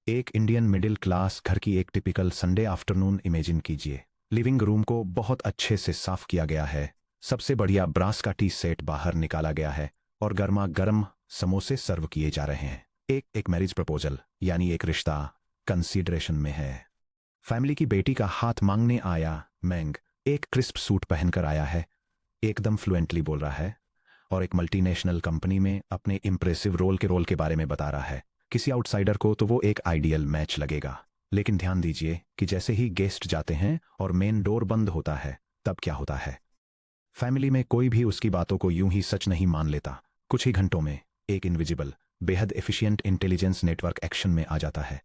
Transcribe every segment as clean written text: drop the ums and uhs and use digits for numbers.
एक Indian middle class घर की एक टिपिकल संडे आफ्टरनून इमेजिन कीजिए। लिविंग रूम को बहुत अच्छे से साफ किया गया है, सबसे बढ़िया ब्रास का टी सेट बाहर निकाला गया है और गर्मा गर्म समोसे सर्व किए जा रहे हैं। एक मैरिज प्रपोजल यानी एक रिश्ता कंसीडरेशन में है। फैमिली की बेटी का हाथ मांगने आया मैंग एक क्रिस्प सूट पहनकर आया है, एकदम फ्लुएंटली बोल रहा है और एक मल्टीनेशनल कंपनी में अपने इंप्रेसिव रोल के बारे में बता रहा है। किसी आउटसाइडर को तो वो एक आइडियल मैच लगेगा, लेकिन ध्यान दीजिए कि जैसे ही गेस्ट जाते हैं और मेन डोर बंद होता है तब क्या होता है। फैमिली में कोई भी उसकी बातों को यूं ही सच नहीं मान लेता। कुछ ही घंटों में एक इनविजिबल बेहद एफिशिएंट इंटेलिजेंस नेटवर्क एक्शन में आ जाता है।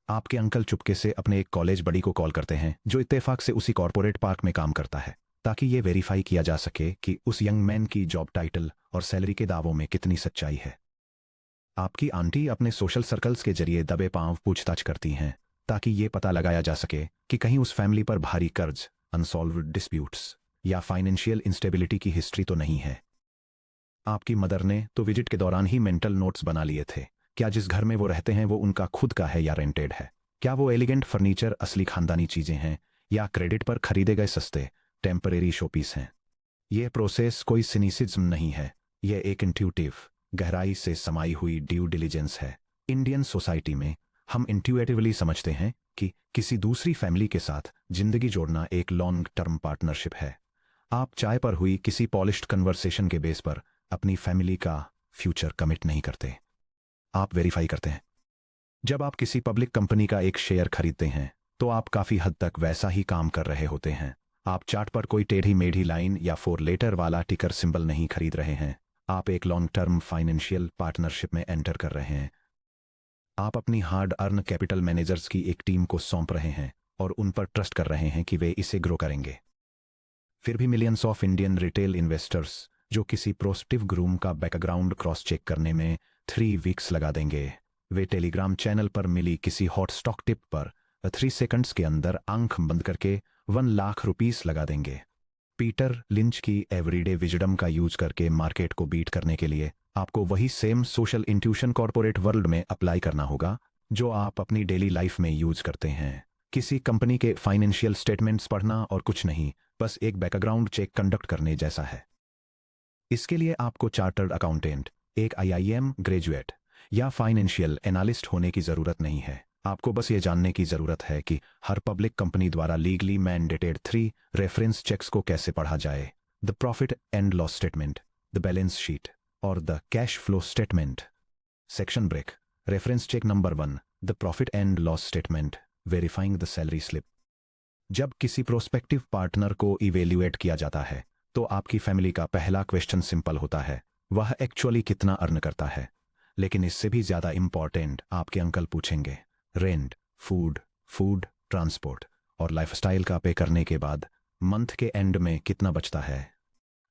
आपके अंकल चुपके से अपने एक कॉलेज बड़ी को कॉल करते हैं जो इत्तेफाक से उसी कॉर्पोरेट पार्क में काम करता है, ताकि ये वेरीफाई किया जा सके कि उस यंग मैन की जॉब टाइटल और सैलरी के दावों में कितनी सच्चाई है। आपकी आंटी अपने सोशल सर्कल्स के जरिए दबे पांव पूछताछ करती हैं ताकि ये पता लगाया जा सके कि कहीं उस फैमिली पर भारी कर्ज, अनसॉल्व्ड डिस्प्यूट्स या फाइनेंशियल इंस्टेबिलिटी की हिस्ट्री तो नहीं है। आपकी मदर ने तो विजिट के दौरान ही मेंटल नोट्स बना लिए थे। क्या जिस घर में वो रहते हैं वो उनका खुद का है या रेंटेड है? क्या वो एलिगेंट फर्नीचर असली खानदानी चीजें हैं या क्रेडिट पर खरीदे गए सस्ते टेम्परेरी शोपीस हैं? यह प्रोसेस कोई सिनिसिज्म नहीं है, यह एक इंट्यूटिव गहराई से समाई हुई ड्यू डिलिजेंस है। इंडियन सोसाइटी में हम इंट्यूटिवली समझते हैं कि किसी दूसरी फैमिली के साथ जिंदगी जोड़ना एक लॉन्ग टर्म पार्टनरशिप है। आप चाय पर हुई किसी पॉलिश्ड कन्वर्सेशन के बेस पर अपनी फैमिली का फ्यूचर कमिट नहीं करते, आप वेरीफाई करते हैं। जब आप किसी पब्लिक कंपनी का एक शेयर खरीदते हैं तो आप काफी हद तक वैसा ही काम कर रहे होते हैं। आप चार्ट पर कोई टेढ़ी मेढ़ी लाइन या 4 लेटर वाला टिकर सिंबल नहीं खरीद रहे हैं, आप एक लॉन्ग टर्म फाइनेंशियल पार्टनरशिप में एंटर कर रहे हैं। आप अपनी हार्ड अर्न कैपिटल मैनेजर्स की एक टीम को सौंप रहे हैं और उन पर ट्रस्ट कर रहे हैं कि वे इसे ग्रो करेंगे। फिर भी millions of Indian retail investors जो किसी प्रोस्पेक्टिव ग्रूम का बैकग्राउंड क्रॉस चेक करने में 3 वीक्स लगा देंगे, वे टेलीग्राम चैनल पर मिली किसी हॉट स्टॉक टिप पर 3 सेकंड्स के अंदर आंख बंद करके 1 लाख रुपीस लगा देंगे। पीटर लिंच की एवरीडे विजडम का यूज करके मार्केट को बीट करने के लिए आपको वही same social intuition corporate world में अप्लाई करना होगा जो आप अपनी डेली लाइफ में यूज करते हैं। किसी कंपनी के फाइनेंशियल स्टेटमेंट्स पढ़ना और कुछ नहीं, बस एक बैकग्राउंड चेक कंडक्ट करने जैसा है। इसके लिए आपको चार्टर्ड अकाउंटेंट, एक आईआईएम ग्रेजुएट या फाइनेंशियल एनालिस्ट होने की जरूरत नहीं है। आपको बस ये जानने की जरूरत है कि हर पब्लिक कंपनी द्वारा लीगली मैंडेटेड 3 रेफरेंस चेक्स को कैसे पढ़ा जाए: the profit and loss statement, the balance sheet और the cash flow statement. Section break. Reference check number 1, the profit and loss statement, verifying the salary slip. जब किसी prospective partner को evaluate किया जाता है तो आपकी फैमिली का पहला क्वेश्चन सिंपल होता है, वह एक्चुअली कितना अर्न करता है। लेकिन इससे भी ज्यादा इंपॉर्टेंट आपके अंकल पूछेंगे, रेंट, फूड, ट्रांसपोर्ट और लाइफस्टाइल का पे करने के बाद मंथ के एंड में कितना बचता है।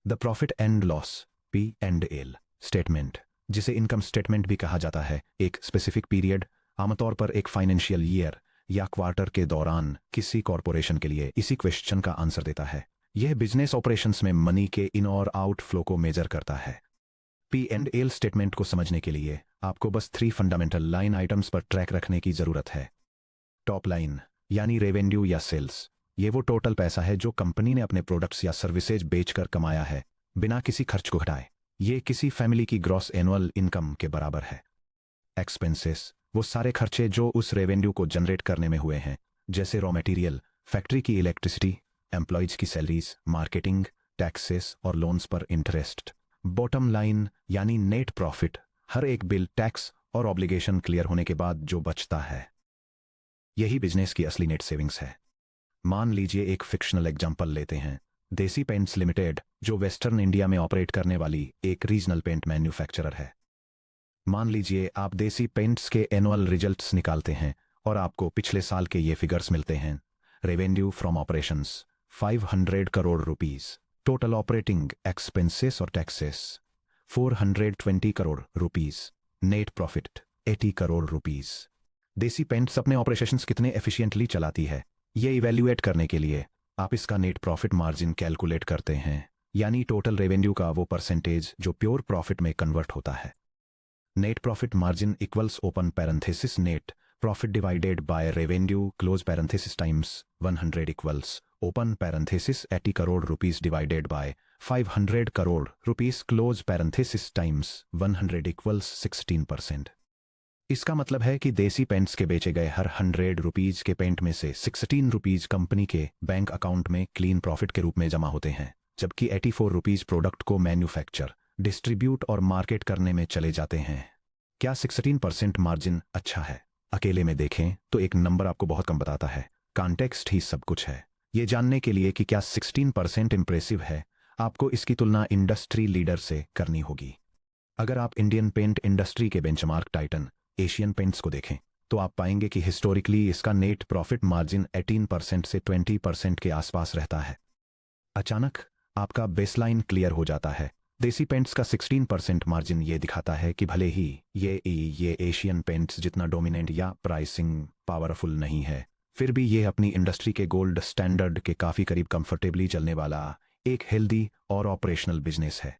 The profit and loss P&L statement, जिसे इनकम स्टेटमेंट भी कहा जाता है, एक स्पेसिफिक पीरियड, आमतौर पर एक फाइनेंशियल ईयर या क्वार्टर के दौरान किसी कॉर्पोरेशन के लिए इसी क्वेश्चन का आंसर देता है। यह बिजनेस ऑपरेशंस में मनी के इन और आउट फ्लो को मेजर करता है। P&L स्टेटमेंट को समझने के लिए आपको बस 3 फंडामेंटल लाइन आइटम्स पर ट्रैक रखने की जरूरत है। टॉप लाइन यानी रेवेन्यू या सेल्स, ये वो टोटल पैसा है जो कंपनी ने अपने प्रोडक्ट्स या सर्विसेज बेचकर कमाया है बिना किसी खर्च को घटाए। ये किसी फैमिली की ग्रॉस एनुअल इनकम के बराबर है। एक्सपेंसेस, वो सारे खर्चे जो उस रेवेन्यू को जनरेट करने में हुए हैं, जैसे रॉ मटेरियल, फैक्ट्री की इलेक्ट्रिसिटी, एम्प्लॉयज की सैलरीज, मार्केटिंग, टैक्सेस और लोन्स पर इंटरेस्ट। बॉटम लाइन यानी नेट प्रॉफिट, हर एक बिल, टैक्स और ऑब्लिगेशन क्लियर होने के बाद जो बचता है, यही बिजनेस की असली नेट सेविंग्स है। मान लीजिए एक फिक्शनल एग्जांपल लेते हैं, देसी पेंट्स लिमिटेड, जो वेस्टर्न इंडिया में ऑपरेट करने वाली एक रीजनल पेंट मैन्युफैक्चरर है। मान लीजिए आप देसी पेंट्स के एनुअल रिजल्ट्स निकालते हैं और आपको पिछले साल के ये फिगर्स मिलते हैं। Revenue from operations 500 crore rupees, total operating expenses और taxes 420 crore rupees, net profit 80 crore rupees. Desi Paints अपने ऑपरेशंस कितने एफिशिएंटली चलाती है, ये इवैल्यूएट करने के लिए आप इसका नेट प्रॉफिट मार्जिन कैलकुलेट करते हैं, यानी टोटल रेवेन्यू का वो परसेंटेज जो प्योर प्रॉफिट में कन्वर्ट होता है। Net profit margin equals open parenthesis net profit divided by revenue close parenthesis times 100 equals open parenthesis 80 crore rupees divided by 500 crore rupees close parenthesis times 100 equals 16%। इसका मतलब है कि देसी पेंट्स के बेचे गए हर 100 रुपीज के पेंट में से 16 रुपीज कंपनी के बैंक अकाउंट में क्लीन प्रॉफिट के रूप में जमा होते हैं, जबकि 84 रुपीज प्रोडक्ट को मैन्युफैक्चर, डिस्ट्रीब्यूट और मार्केट करने में चले जाते हैं। क्या 16% मार्जिन अच्छा है? अकेले में देखें तो एक नंबर आपको बहुत कम बताता है, कॉन्टेक्स्ट ही सब कुछ है। ये जानने के लिए कि क्या 16% इंप्रेसिव है, आपको इसकी तुलना इंडस्ट्री लीडर से करनी होगी। अगर आप इंडियन पेंट इंडस्ट्री के बेंचमार्क टाइटन एशियन पेंट्स को देखें तो आप पाएंगे कि हिस्टोरिकली इसका नेट प्रॉफिट मार्जिन 18% से 20% के आसपास रहता है। अचानक आपका बेसलाइन क्लियर हो जाता है। देसी पेंट्स का 16% मार्जिन ये दिखाता है कि भले ही ये एशियन पेंट्स जितना डोमिनेंट या प्राइसिंग पावरफुल नहीं है, फिर भी ये अपनी इंडस्ट्री के गोल्ड स्टैंडर्ड के काफ़ी करीब कंफर्टेबली चलने वाला एक हेल्दी और ऑपरेशनल बिजनेस है।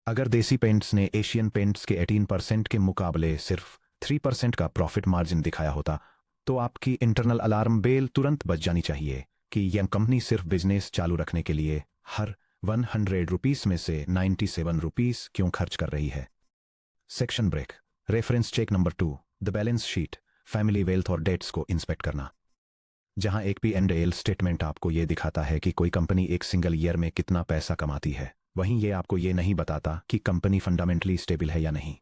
अगर देसी पेंट्स ने एशियन पेंट्स के 18% के मुकाबले सिर्फ 3% का प्रॉफिट मार्जिन दिखाया होता तो आपकी इंटरनल अलार्म बेल तुरंत बज जानी चाहिए कि यह कंपनी सिर्फ बिजनेस चालू रखने के लिए हर 100 रुपीस में से 97 रुपीस क्यों खर्च कर रही है। Section break. Reference check number 2, the balance sheet, family wealth और डेट्स को इंस्पेक्ट करना। जहां एक P&L स्टेटमेंट आपको यह दिखाता है कि कोई कंपनी एक सिंगल ईयर में कितना पैसा कमाती है, वहीं ये आपको ये नहीं बताता कि कंपनी फंडामेंटली स्टेबल है या नहीं।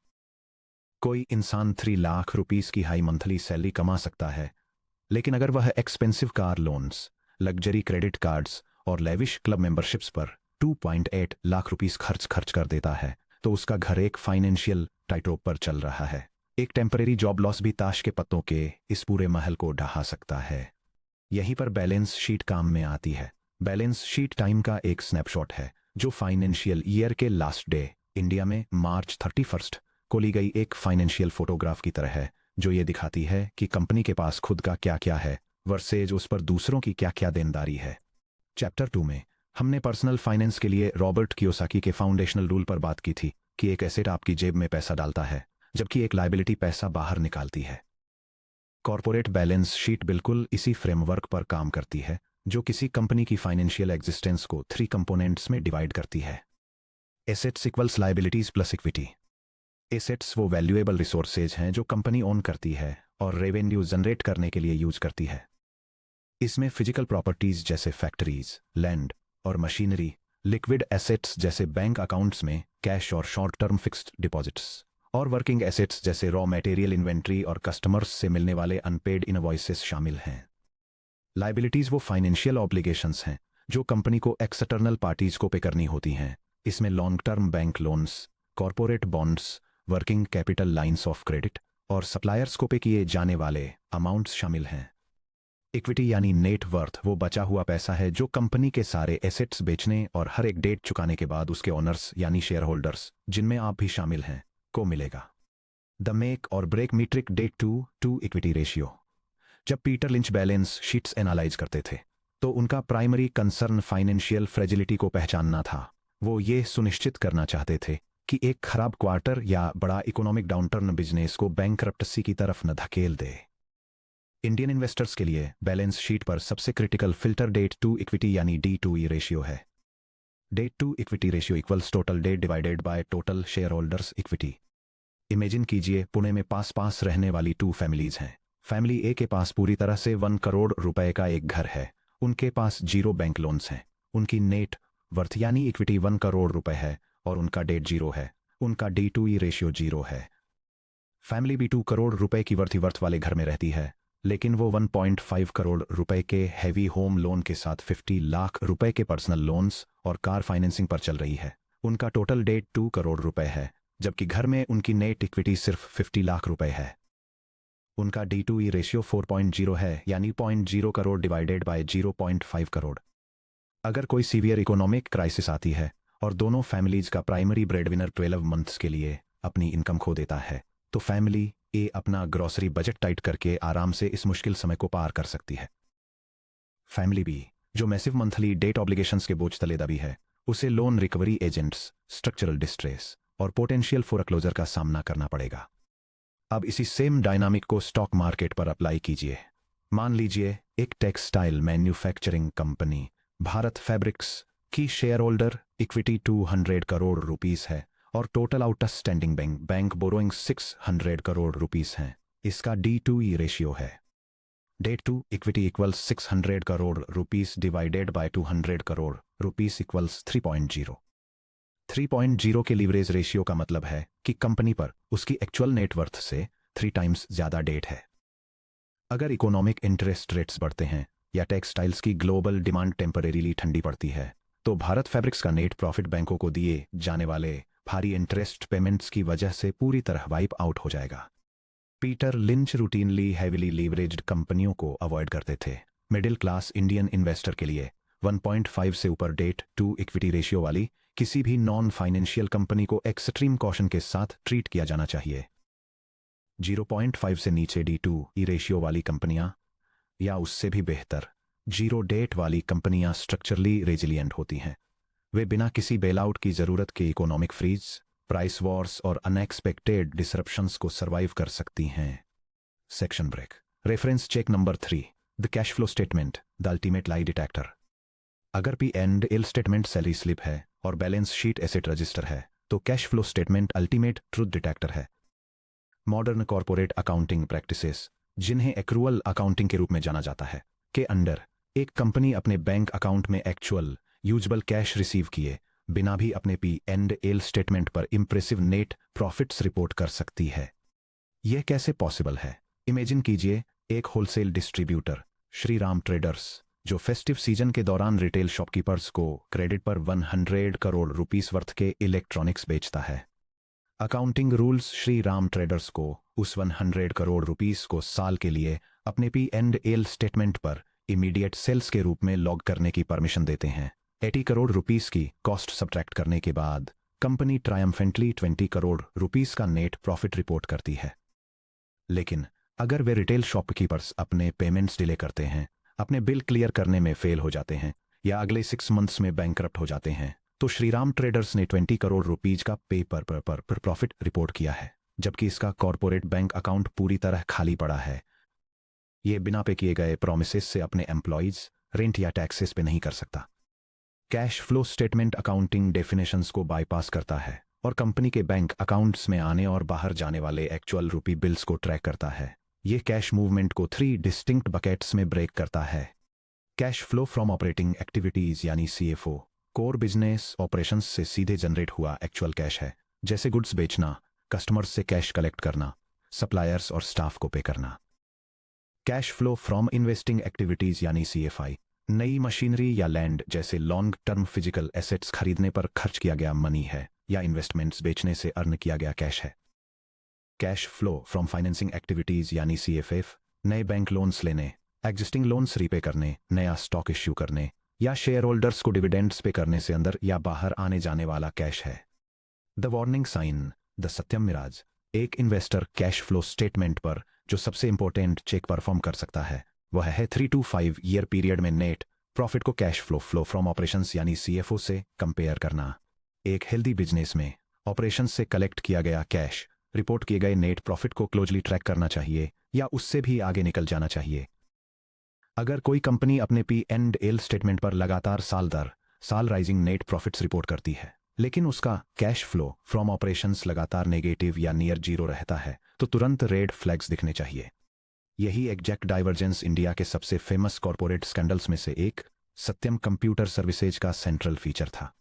कोई इंसान 3 लाख रुपीस की हाई मंथली सैलरी कमा सकता है, लेकिन अगर वह expensive car loans, luxury credit cards और लेविश क्लब मेंबरशिप्स पर 2.8 लाख रुपीस खर्च कर देता है तो उसका घर एक फाइनेंशियल टाइटरोप पर चल रहा है। एक टेम्परेरी जॉब लॉस भी ताश के पत्तों के इस पूरे महल को ढहा सकता है। यहीं पर बैलेंस शीट काम में आती है। बैलेंस शीट टाइम का एक स्नैपशॉट है जो फाइनेंशियल ईयर के लास्ट डे इंडिया में मार्च 31 को ली गई एक फाइनेंशियल फोटोग्राफ की तरह है, जो ये दिखाती है कि कंपनी के पास खुद का क्या क्या है वर्सेज उस पर दूसरों की क्या क्या देनदारी है। चैप्टर 2 में हमने पर्सनल फाइनेंस के लिए रॉबर्ट कियोसाकी के फाउंडेशनल रूल पर बात की थी कि एक एसेट आपकी जेब में पैसा डालता है जबकि एक लायबिलिटी पैसा बाहर निकालती है। कॉर्पोरेट बैलेंस शीट बिल्कुल इसी फ्रेमवर्क पर काम करती है जो किसी कंपनी की फाइनेंशियल एग्जिस्टेंस को 3 कंपोनेंट्स में डिवाइड करती है। Assets equals liabilities plus equity. Assets वो वैल्यूएबल रिसोर्सेज हैं जो कंपनी ओन करती है और रेवेन्यू जनरेट करने के लिए यूज करती है। इसमें फिजिकल प्रॉपर्टीज जैसे फैक्ट्रीज, लैंड और मशीनरी, लिक्विड एसेट्स जैसे बैंक अकाउंट्स में कैश और शॉर्ट टर्म फिक्स्ड डिपॉजिट्स, और वर्किंग एसेट्स जैसे रॉ मटेरियल इन्वेंट्री और कस्टमर्स से मिलने वाले अनपेड इनवॉइसेस शामिल हैं। लायबिलिटीज वो फाइनेंशियल ऑब्लिगेशंस हैं जो कंपनी को एक्सटर्नल पार्टीज को पे करनी होती हैं। इसमें long term bank loans, corporate bonds, working capital lines of credit और सप्लायर्स को पे किए जाने वाले अमाउंट्स शामिल हैं। इक्विटी यानी नेट वर्थ वो बचा हुआ पैसा है जो कंपनी के सारे एसेट्स बेचने और हर एक डेट चुकाने के बाद उसके ओनर्स यानी शेयर होल्डर्स, जिनमें आप भी शामिल हैं, को मिलेगा। द मेक और break metric debt to equity ratio. जब Peter Lynch balance sheets analyse करते थे तो उनका प्राइमरी कंसर्न फाइनेंशियल फ्रेजिलिटी को पहचानना था। वो ये सुनिश्चित करना चाहते थे कि एक खराब क्वार्टर या बड़ा इकोनॉमिक डाउनटर्न बिजनेस को बैंकरप्टसी की तरफ न धकेल दे। इंडियन इन्वेस्टर्स के लिए बैलेंस शीट पर सबसे critical filter debt to equity यानी D/E रेशियो है। Debt to equity ratio equals total debt divided by total share holders equity. Imagine कीजिए पुणे में पास रहने वाली 2 फैमिलीज हैं। फैमिली ए के पास पूरी तरह से 1 करोड़ रुपए का एक घर है। उनके पास 0 बैंक लोन्स हैं। उनकी नेट वर्थ यानी इक्विटी 1 करोड़ रुपए है और उनका डेट 0 है। उनका D/E रेशियो 0 है। फैमिली भी 2 करोड़ रुपए की वर्थ वाले घर में रहती है, लेकिन वो 1.5 करोड़ रुपए के हैवी होम लोन के साथ 50 लाख रुपए के पर्सनल लोन्स और कार फाइनेंसिंग पर चल रही है। उनका टोटल डेट 2 करोड़ रुपए है, जबकि घर में उनकी नेट इक्विटी सिर्फ 50 लाख रुपए है। उनका D/E रेशियो 4.0 है, यानी 0.0 करोड़ डिवाइडेड बाय 0.5 करोड़। अगर कोई सीवियर इकोनॉमिक क्राइसिस आती है और दोनों फैमिलीज का प्राइमरी ब्रेडविनर 12 मंथ्स के लिए अपनी इनकम खो देता है, तो फैमिली ए अपना ग्रॉसरी बजट टाइट करके आराम से इस मुश्किल समय को पार कर सकती है। फैमिली बी, जो मैसिव मंथली डेट ऑब्लिगेशंस के बोझ तले दबी है, उसे loan recovery agents, structural distress और पोटेंशियल फोरक्लोजर का सामना करना पड़ेगा। अब इसी सेम डायनामिक को स्टॉक मार्केट पर अप्लाई कीजिए। मान लीजिए एक textile manufacturing company Bharat Fabrics की shareholder equity 200 crore rupees है और total outstanding bank borrowing 600 crore rupees हैं। इसका D/E रेशियो है debt to equity equals 600 crore rupees divided by 200 crore rupees equals 3.0। 3.0 के लीवरेज रेशियो का मतलब है कि कंपनी पर उसकी एक्चुअल नेटवर्थ से 3 टाइम्स ज्यादा डेट है। अगर इकोनॉमिक इंटरेस्ट रेट्स बढ़ते हैं या टेक्सटाइल्स की ग्लोबल डिमांड टेम्परेरीली ठंडी पड़ती है तो भारत फैब्रिक्स का नेट प्रॉफिट बैंकों को दिए जाने वाले भारी इंटरेस्ट पेमेंट्स की वजह से पूरी तरह वाइप आउट हो जाएगा। Peter lynch routinely heavily leveraged कंपनियों को अवॉइड करते थे। मिडिल क्लास इंडियन इन्वेस्टर के लिए 1.5 से ऊपर डेट टू इक्विटी रेशियो वाली किसी भी नॉन फाइनेंशियल कंपनी को एक्सट्रीम कॉशन के साथ ट्रीट किया जाना चाहिए। 0.5 से नीचे D/E रेशियो वाली कंपनियां या उससे भी बेहतर जीरो डेट वाली कंपनियां स्ट्रक्चरली रेजिलिएंट होती हैं। वे बिना किसी बेलआउट की जरूरत के इकोनॉमिक फ्रीज, प्राइस वॉर्स और अनएक्सपेक्टेड डिसरप्शंस को सर्वाइव कर सकती हैं। Section break. Reference check number 3, the cash flow statement, the ultimate lie detector. अगर P&L स्टेटमेंट सैलरी स्लिप है और बैलेंस शीट एसेट रजिस्टर है तो cash flow statement ultimate truth detector है। मॉडर्न कॉर्पोरेट अकाउंटिंग प्रैक्टिसेस, जिन्हें accrual accounting के रूप में जाना जाता है, के अंडर एक कंपनी अपने बैंक अकाउंट में एक्चुअल यूजेबल कैश रिसीव किए बिना भी अपने P&L स्टेटमेंट पर इंप्रेसिव नेट प्रॉफिट्स रिपोर्ट कर सकती है। यह कैसे पॉसिबल है? इमेजिन कीजिए एक wholesale distributor Shri Ram traders जो फेस्टिव सीजन के दौरान रिटेल शॉपकीपर्स को क्रेडिट पर 100 करोड़ रुपीस वर्थ के इलेक्ट्रॉनिक्स बेचता है। Accounting rules Shri Ram traders को उस 100 करोड़ रुपीस को साल के लिए अपने P&L स्टेटमेंट पर इमीडिएट सेल्स के रूप में लॉग करने की परमिशन देते हैं। 80 करोड़ रुपीस की कॉस्ट सब्ट्रैक्ट करने के बाद कंपनी ट्रायम्फेंटली 20 करोड़ रुपीस का नेट प्रॉफिट रिपोर्ट करती है। लेकिन अगर वे रिटेल शॉपकीपर्स अपने पेमेंट्स डिले करते हैं, अपने बिल क्लियर करने में फेल हो जाते हैं या अगले 6 मंथ्स में बैंकरप्ट हो जाते हैं तो श्रीराम ट्रेडर्स ने 20 करोड़ रुपीज का पेपर पर प्रॉफिट रिपोर्ट किया है, जबकि इसका कॉर्पोरेट बैंक अकाउंट पूरी तरह खाली पड़ा है। ये बिना पे किए गए प्रोमिसेस से अपने एम्प्लॉइज, रेंट या टैक्सेस पे नहीं कर सकता। Cash flow statement accounting definitions को बाईपास करता है और कंपनी के बैंक अकाउंट्स में आने और बाहर जाने वाले एक्चुअल रुपी बिल्स को ट्रैक करता है। ये कैश मूवमेंट को 3 डिस्टिंक्ट बकेट्स में ब्रेक करता है। Cash flow from operating activities यानी CFO कोर बिजनेस ऑपरेशंस से सीधे जनरेट हुआ एक्चुअल कैश है, जैसे गुड्स बेचना, कस्टमर्स से कैश कलेक्ट करना, सप्लायर्स और स्टाफ को पे करना। Cash flow from investing activities यानी CFI नई मशीनरी या लैंड जैसे लॉन्ग टर्म फिजिकल एसेट्स खरीदने पर खर्च किया गया मनी है या इन्वेस्टमेंट्स बेचने से अर्न किया गया कैश है। Cash flow from financing activities यानी CFF नए बैंक लोन्स लेने, एग्जिस्टिंग लोन्स रीपे करने, नया स्टॉक इश्यू करने या शेयर होल्डर्स को डिविडेंड्स पे करने से अंदर या बाहर आने जाने वाला कैश है। द वार्निंग साइन, द सत्यम मिराज। एक इन्वेस्टर कैश फ्लो स्टेटमेंट पर जो सबसे इंपॉर्टेंट चेक परफॉर्म कर सकता है वह है 3 to 5 ईयर पीरियड में नेट प्रॉफिट को कैश फ्लो फ्रॉम ऑपरेशंस यानी CFO से कंपेयर करना। एक हेल्दी बिजनेस में ऑपरेशंस से कलेक्ट किया गया कैश रिपोर्ट किए गए नेट प्रॉफिट को क्लोजली ट्रैक करना चाहिए या उससे भी आगे निकल जाना चाहिए। अगर कोई कंपनी अपने P&L स्टेटमेंट पर लगातार साल दर साल राइजिंग नेट प्रॉफिट्स रिपोर्ट करती है लेकिन उसका कैश फ्लो फ्रॉम ऑपरेशंस लगातार नेगेटिव या नियर जीरो रहता है तो तुरंत रेड फ्लैग्स दिखने चाहिए। यही एग्जैक्ट डाइवर्जेंस इंडिया के सबसे फेमस कॉर्पोरेट स्कैंडल्स में से एक सत्यम कंप्यूटर सर्विसेज का सेंट्रल फीचर था।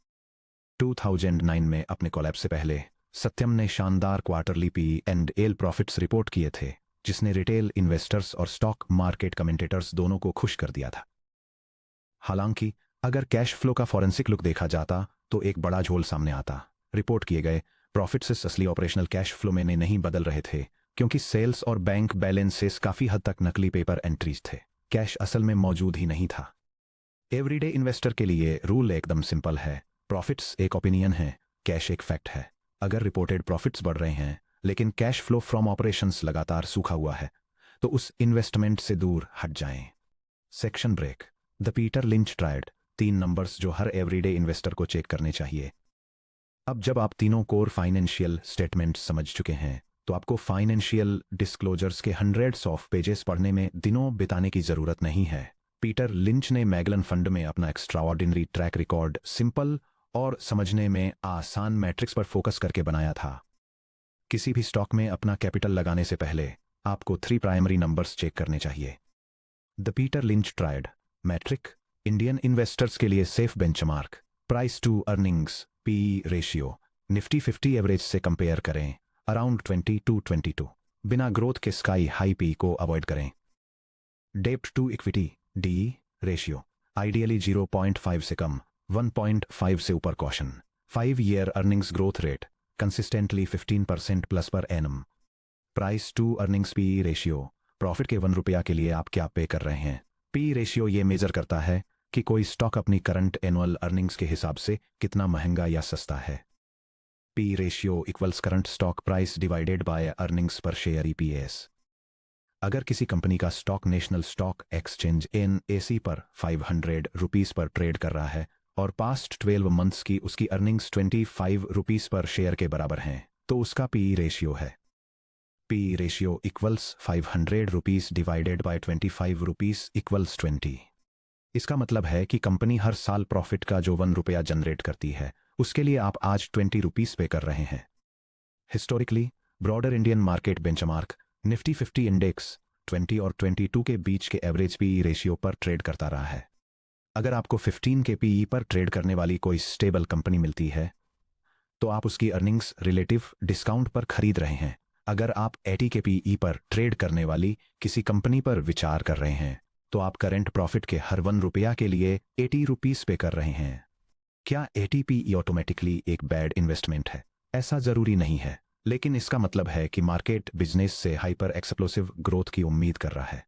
2009 में अपने कोलैप्स से पहले सत्यम ने शानदार क्वार्टरली P&L प्रॉफिट्स रिपोर्ट किए थे जिसने रिटेल इन्वेस्टर्स और स्टॉक मार्केट कमेंटेटर्स दोनों को खुश कर दिया था। हालांकि अगर कैश फ्लो का फॉरेंसिक लुक देखा जाता तो एक बड़ा झोल सामने आता। रिपोर्ट किए गए प्रॉफिट्स असली ऑपरेशनल कैश फ्लो में नहीं बदल रहे थे क्योंकि सेल्स और बैंक बैलेंसेस काफी हद तक नकली पेपर एंट्रीज थे। कैश असल में मौजूद ही नहीं था। एवरीडे इन्वेस्टर के लिए रूल एकदम सिंपल है, प्रॉफिट्स एक ओपिनियन है, कैश एक फैक्ट है। अगर रिपोर्टेड प्रॉफिट्स बढ़ रहे हैं लेकिन कैश फ्लो फ्रॉम ऑपरेशंस लगातार सूखा हुआ है तो उस इन्वेस्टमेंट से दूर हट जाएं। Section break. The Peter Lynch triad, 3 numbers जो हर एवरीडे इन्वेस्टर को चेक करने चाहिए। अब जब आप तीनों कोर फाइनेंशियल स्टेटमेंट समझ चुके हैं तो आपको फाइनेंशियल डिस्क्लोजर्स के हंड्रेड्स ऑफ पेजेस पढ़ने में दिनों बिताने की जरूरत नहीं है। पीटर लिंच ने मैगलन फंड में अपना एक्स्ट्राऑर्डिनरी ट्रैक रिकॉर्ड सिंपल और समझने में आसान मैट्रिक्स पर फोकस करके बनाया था। किसी भी स्टॉक में अपना कैपिटल लगाने से पहले आपको 3 प्राइमरी नंबर्स चेक करने चाहिए। The Peter Lynch triad metric, Indian investors के लिए safe benchmark, price to earnings PE ratio, Nifty 50 average से कंपेयर करें, अराउंड 20 to 22, बिना ग्रोथ के स्काई हाई पी को अवॉइड करें। डेब्ट to equity D ratio, ideally 0.5 से कम, 1.5 से ऊपर caution, 5 year earnings growth rate consistently 15% plus per annum. Price to earnings P ratio, profit के 1 रुपया के लिए आप क्या पे कर रहे हैं। पी रेशियो ये मेजर करता है कि कोई स्टॉक अपनी करंट एनुअल अर्निंग्स के हिसाब से कितना महंगा या सस्ता है। P ratio equals current stock price divided by earnings पर शेयर ईपीएस। अगर किसी कंपनी का stock national stock exchange NSE पर 500 रुपीस पर ट्रेड कर रहा है और पास्ट 12 मंथ्स की उसकी अर्निंग्स 25 रुपीस पर शेयर के बराबर हैं, तो उसका पी रेशियो है P ratio equals 500 rupees divided by 25 rupees equals 20। इसका मतलब है कि कंपनी हर साल प्रॉफिट का जो 1 रुपया जनरेट करती है उसके लिए आप आज 20 रुपीस पे कर रहे हैं। Historically broader Indian market benchmark Nifty 50 index 20 और 22 के बीच के एवरेज पीई रेशियो पर ट्रेड करता रहा है। अगर आपको 15 के पीई पर ट्रेड करने वाली कोई स्टेबल कंपनी मिलती है तो आप उसकी अर्निंग्स रिलेटिव डिस्काउंट पर खरीद रहे हैं। अगर आप 80 के पीई पर ट्रेड करने वाली किसी कंपनी पर विचार कर रहे हैं तो आप करंट प्रॉफिट के हर 1 रुपया के लिए 80 रुपीस पे कर रहे हैं। क्या 80 पीई ऑटोमेटिकली एक बैड इन्वेस्टमेंट है? ऐसा जरूरी नहीं है, लेकिन इसका मतलब है कि मार्केट बिजनेस से हाइपर एक्सप्लोसिव ग्रोथ की उम्मीद कर रहा है।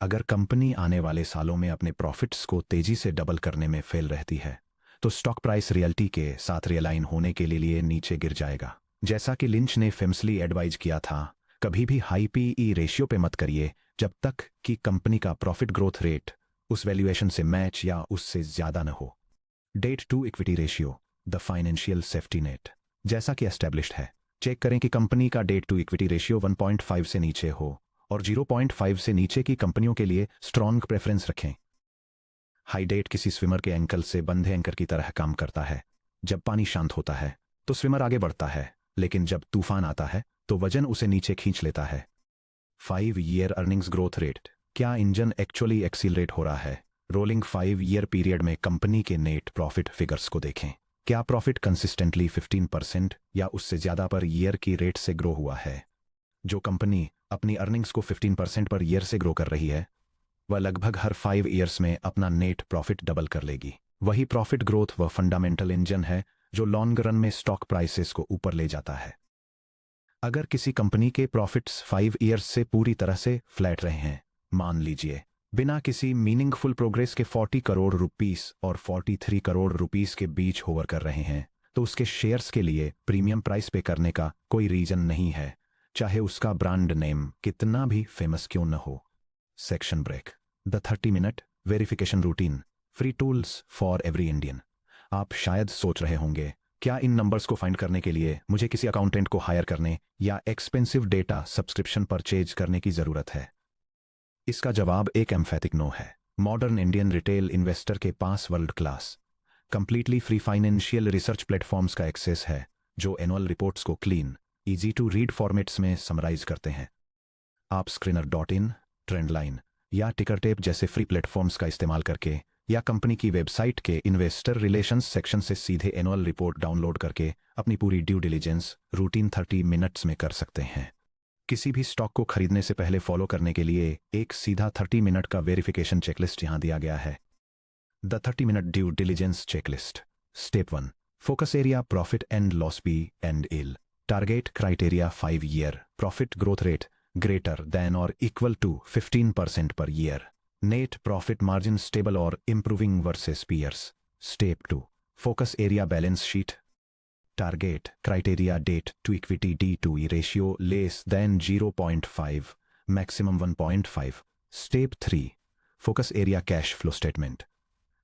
अगर कंपनी आने वाले सालों में अपने प्रॉफिट्स को तेजी से डबल करने में फेल रहती है तो स्टॉक प्राइस रियलिटी के साथ रियलाइन होने के लिए नीचे गिर जाएगा। जैसा कि लिंच ने फेमसली एडवाइज किया था, कभी भी हाई पीई रेशियो पे मत करिए जब तक कि कंपनी का प्रॉफिट ग्रोथ रेट उस वैल्यूएशन से मैच या उससे ज्यादा न हो। Debt to equity ratio, the financial safety net. जैसा कि एस्टेब्लिश्ड है, चेक करें कि कंपनी का डेट टू इक्विटी रेशियो 1.5 से नीचे हो और 0.5 से नीचे की कंपनियों के लिए स्ट्रॉन्ग प्रेफरेंस रखें। हाई डेट किसी स्विमर के एंकल से बंधे एंकर की तरह काम करता है। जब पानी शांत होता है तो स्विमर आगे बढ़ता है, लेकिन जब तूफान आता है तो वजन उसे नीचे खींच लेता है। 5 ईयर अर्निंग्स ग्रोथ रेट, क्या इंजन एक्चुअली एक्सीलरेट हो रहा है? रोलिंग 5 ईयर पीरियड में कंपनी के नेट प्रॉफिट फिगर्स को देखें। क्या प्रॉफिट कंसिस्टेंटली 15% या उससे ज्यादा पर ईयर की रेट से ग्रो हुआ है? जो कंपनी अपनी अर्निंग्स को 15% पर ईयर से ग्रो कर रही है वह लगभग हर 5 ईयर्स में अपना नेट प्रॉफिट डबल कर लेगी। वही प्रॉफिट ग्रोथ वह फंडामेंटल इंजन है जो लॉन्ग रन में स्टॉक प्राइसेस को ऊपर ले जाता है। अगर किसी कंपनी के प्रॉफिट्स 5 ईयर्स से पूरी तरह से फ्लैट रहे हैं, मान लीजिए बिना किसी मीनिंगफुल प्रोग्रेस के 40 करोड़ रुपीस और 43 करोड़ रुपीस के बीच होवर कर रहे हैं, तो उसके शेयर्स के लिए प्रीमियम प्राइस पे करने का कोई रीजन नहीं है, चाहे उसका ब्रांड नेम कितना भी फेमस क्यों न हो। Section break, the 30 minute verification routine, free tools for every Indian. आप शायद सोच रहे होंगे, क्या इन नंबर्स को फाइंड करने के लिए मुझे किसी अकाउंटेंट को हायर करने या एक्सपेंसिव डेटा सब्सक्रिप्शन परचेज करने की जरूरत है? इसका जवाब एक एम्फेटिक नो है। मॉडर्न इंडियन रिटेल इन्वेस्टर के पास world class completely free financial research platforms का एक्सेस है जो एनुअल रिपोर्ट्स को clean, easy to read formats में समराइज करते हैं। आप स्क्रीनर.in, ट्रेंडलाइन या टिकरटेप जैसे फ्री प्लेटफॉर्म्स का इस्तेमाल करके या कंपनी की वेबसाइट के इन्वेस्टर रिलेशंस सेक्शन से सीधे एनुअल रिपोर्ट डाउनलोड करके अपनी पूरी ड्यू डिलिजेंस रूटीन 30 मिनट्स में कर सकते हैं। किसी भी स्टॉक को खरीदने से पहले फॉलो करने के लिए एक सीधा 30 मिनट का वेरिफिकेशन चेकलिस्ट यहां दिया गया है। The 30 minute due diligence checklist. Step 1, focus area profit and loss P&L। Target criteria 5 year profit growth rate greater than और equal to 15% per year. Net profit margin stable और improving versus peers. Step 2, focus area balance sheet. Target criteria debt to equity D/E ratio less than 0.5, maximum 1.5. Step 3, focus area cash flow statement.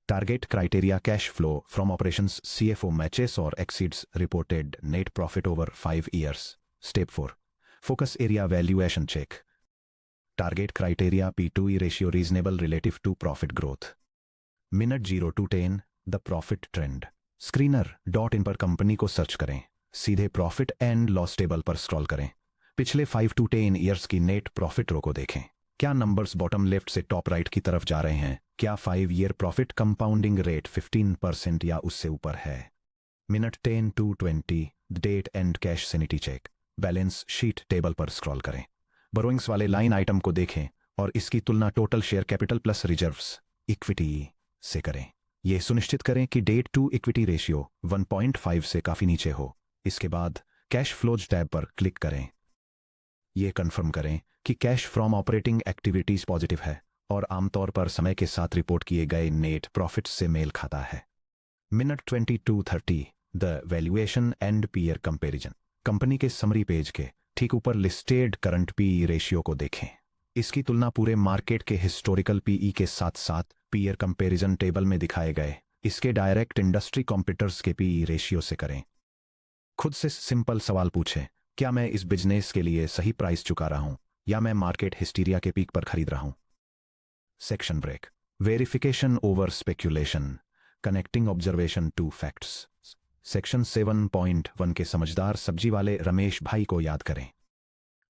Target criteria cash flow from operations CFO matches or exceeds reported net profit over 5 years. Step 4, focus area valuation check. Target criteria P/E ratio reasonable relative to profit growth. Minute 0 to 10 the profit trend. Screener .in पर company को search करें, सीधे profit and loss table पर scroll करें, पिछले 5 to 10 years की net profit row को देखें। क्या नंबर्स बॉटम लेफ्ट से टॉप राइट की तरफ जा रहे हैं? क्या 5 ईयर प्रॉफिट कंपाउंडिंग रेट 15% या उससे ऊपर है? Minute 10 to 20 debt and cash sanity check. Balance sheet table पर स्क्रॉल करें, बोरोइंग्स वाले लाइन आइटम को देखें और इसकी तुलना total share capital plus reserves equity से करें। यह सुनिश्चित करें कि डेट टू इक्विटी रेशियो 1.5 से काफी नीचे हो। इसके बाद कैश फ्लोज टैब पर क्लिक करें। यह कंफर्म करें कि cash from operating activities positive है और आमतौर पर समय के साथ रिपोर्ट किए गए नेट प्रॉफिट्स से मेल खाता है। Minute 20 to 30 the valuation and peer comparison. Company के समरी पेज के ठीक ऊपर लिस्टेड करंट पीई रेशियो को देखें। इसकी तुलना पूरे मार्केट के हिस्टोरिकल पीई के साथ साथ पीयर कंपैरिजन टेबल में दिखाए गए इसके डायरेक्ट इंडस्ट्री कॉम्पिटिटर्स के पीई रेशियो से करें। खुद से सिंपल सवाल पूछें, क्या मैं इस बिजनेस के लिए सही प्राइस चुका रहा हूं या मैं मार्केट हिस्टीरिया के पीक पर खरीद रहा हूं? Section break. Verification over speculation, connecting observation to facts. Section 7.1 के समझदार सब्जी वाले रमेश भाई को याद करें।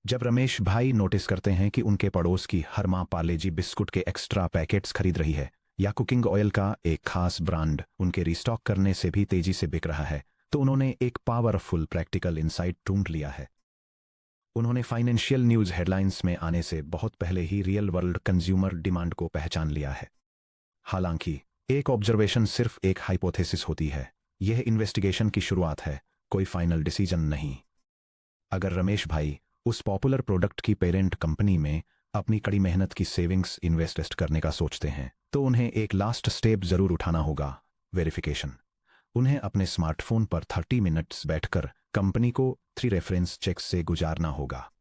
जब रमेश भाई नोटिस करते हैं कि उनके पड़ोस की हर मां पार्ले-जी बिस्कुट के एक्स्ट्रा पैकेट्स खरीद रही है या कुकिंग ऑयल का एक खास ब्रांड उनके रिस्टॉक करने से भी तेजी से बिक रहा है, तो उन्होंने एक पावरफुल प्रैक्टिकल इंसाइट ढूंढ लिया है। उन्होंने फाइनेंशियल न्यूज हेडलाइंस में आने से बहुत पहले ही रियल वर्ल्ड कंज्यूमर डिमांड को पहचान लिया है। हालांकि एक ऑब्जर्वेशन सिर्फ एक हाइपोथेसिस होती है, यह इन्वेस्टिगेशन की शुरुआत है, कोई फाइनल डिसीजन नहीं। अगर रमेश भाई उस पॉपुलर प्रोडक्ट की पेरेंट कंपनी में अपनी कड़ी मेहनत की सेविंग्स इन्वेस्ट करने का सोचते हैं, तो उन्हें एक लास्ट स्टेप जरूर उठाना होगा, वेरिफिकेशन। उन्हें अपने स्मार्टफोन पर 30 मिनट्स बैठकर कंपनी को 3 रेफरेंस चेक्स से गुजारना होगा।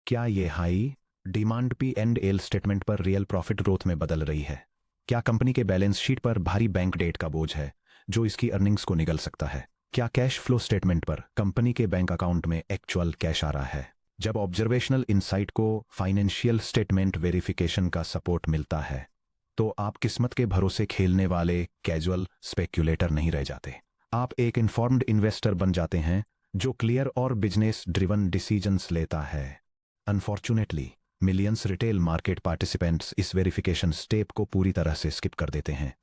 क्या यह हाई डिमांड P&L स्टेटमेंट पर रियल प्रॉफिट ग्रोथ में बदल रही है? क्या कंपनी के बैलेंस शीट पर भारी बैंक डेट का बोझ है जो इसकी अर्निंग्स को निगल सकता है? क्या कैश फ्लो स्टेटमेंट पर कंपनी के बैंक अकाउंट में एक्चुअल कैश आ रहा है? जब ऑब्जर्वेशनल इनसाइट को फाइनेंशियल स्टेटमेंट वेरिफिकेशन का सपोर्ट मिलता है, तो आप किस्मत के भरोसे खेलने वाले कैजुअल स्पेक्यूलेटर नहीं रह जाते। आप एक इन्फॉर्म्ड इन्वेस्टर बन जाते हैं जो क्लियर और बिजनेस ड्रिवन डिसीजंस लेता है। Unfortunately millions retail market participants इस वेरिफिकेशन स्टेप को पूरी तरह से स्किप कर देते हैं।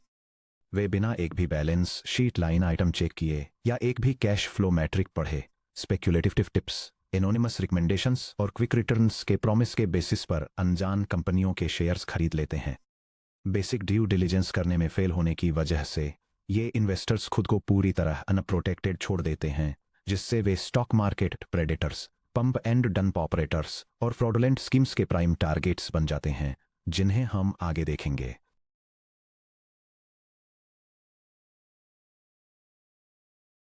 वे बिना एक भी balance sheet line item check किए या एक भी कैश फ्लो मैट्रिक पढ़े स्पेक्यूलेटिव टिप्स, एनोनिमस रिकमेंडेशंस और क्विक रिटर्न्स के प्रॉमिस के बेसिस पर अनजान कंपनियों के शेयर्स खरीद लेते हैं। बेसिक ड्यू डिलिजेंस करने में फेल होने की वजह से ये इन्वेस्टर्स खुद को पूरी तरह अनप्रोटेक्टेड छोड़ देते हैं, जिससे वे stock market predators, pump and dump operators और फ्रॉडुलेंट स्कीम्स के प्राइम टारगेट्स बन जाते हैं, जिन्हें हम आगे देखेंगे।